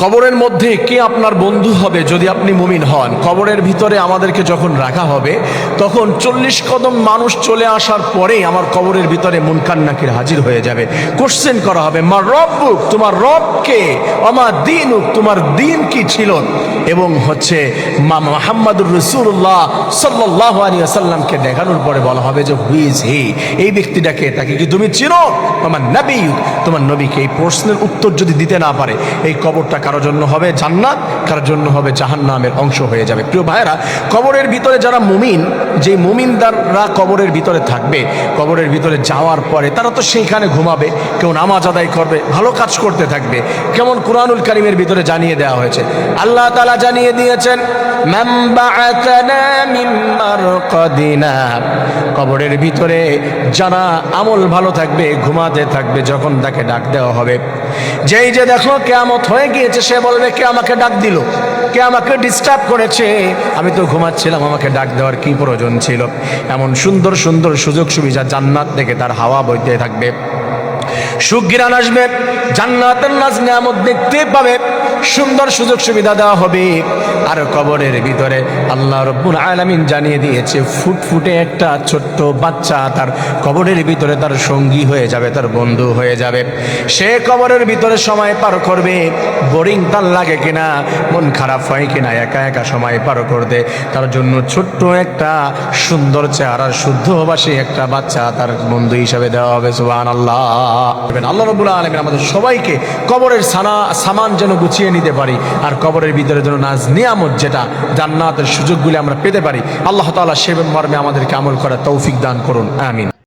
কবরের মধ্যে কে আপনার বন্ধু হবে যদি আপনি মুমিন হন? কবরের ভিতরে আমাদেরকে যখন রাখা হবে তখন 40 কদম মানুষ চলে আসার পরেই আমার কবরের ভিতরে মুনকার নাকির হাজির হয়ে যাবে। কোশ্চেন করা হবে, মা রব্বুক, তোমার রব কে? আমা দীনুক, তোমার দিন কি ছিল? এবং মা মুহাম্মাদুর রাসূলুল্লাহ সাল্লাল্লাহু আলাইহি ওয়াসাল্লামকে দেখানোর পরে বলা হবে যে হু ইজ হি, এই ব্যক্তিটাকে, তাকে কি তুমি চিনো? আমার নবী, তোমার নবীকে। এই প্রশ্নের উত্তর যদি দিতে না পারে এই কবরটা কারোর জন্য হবে জান্নাত, কারোর জন্য হবে জাহান্নামের অংশ হয়ে যাবে। প্রিয় ভাইরা, কবরের ভিতরে যারা মুমিন, যে মুমিনদাররা কবরের ভিতরে থাকবে, কবরের ভিতরে যাওয়ার পরে তারা তো সেইখানে ঘুমাবে, কেউ নামাজ আদায় করবে, ভালো কাজ করতে থাকবে। কেমন কুরআনুল কারীমের ভিতরে জানিয়ে দেওয়া হয়েছে, আল্লাহ তাআলা জানিয়ে দিয়েছেন, মান বাআতানা মিন মারকাদিনা, কবরের ভিতরে যারা আমল ভালো থাকবে, ঘুমাতে থাকবে, যখন তাকে ডাক দেওয়া হবে, যেই যে দেখো কিয়ামত হয়ে গিয়েছে, সে বলবে কে আমাকে ডাক দিল, কে আমাকে ডিস্টার্ব করেছে, আমি তো ঘুমাচ্ছিলাম, আমাকে ডাক দেওয়ার কি প্রয়োজন ছিল। এমন সুন্দর সুন্দর সুযোগ সুবিধা জান্নাত থেকে তার হাওয়া বইতে থাকবে, সুগিরান আসবে, জান্নাতের নাজ নিয়ামত দেখতে পাবে, সুন্দর সুযোগ সুবিধা দেওয়া হবে। আর কবরের ভিতরে আল্লাহ রাব্বুল আলামিন জানিয়ে দিয়েছে, ফুটফুটে একটা ছোট্ট বাচ্চা তার কবরের ভিতরে তার সঙ্গী হয়ে যাবে, তার বন্ধু হয়ে যাবে। সে কবরের ভিতরে সময় পার করবে, বোরিং তার লাগে কিনা, মন খারাপ হয় কিনা একা একা সময় পার করতে, তার জন্য ছোট্ট একটা সুন্দর চেহারার শুদ্ধভাষী একটা বাচ্চা তার বন্ধু হিসাবে দেওয়া হবে। সুবহানাল্লাহ। আল্লাহ রাব্বুল আলামিন আমাদের সবাইকে কবরের সামান যেন গুছিয়ে নিতে পারি, আর কবরের ভিতরে যেন নাজ নিয়ামত, যেটা জান্নাতের সুযোগগুলি আমরা পেতে পারি। আল্লাহ তাআলা সে মর্মে আমাদেরকে আমল করার তৌফিক দান করুন, আমিন।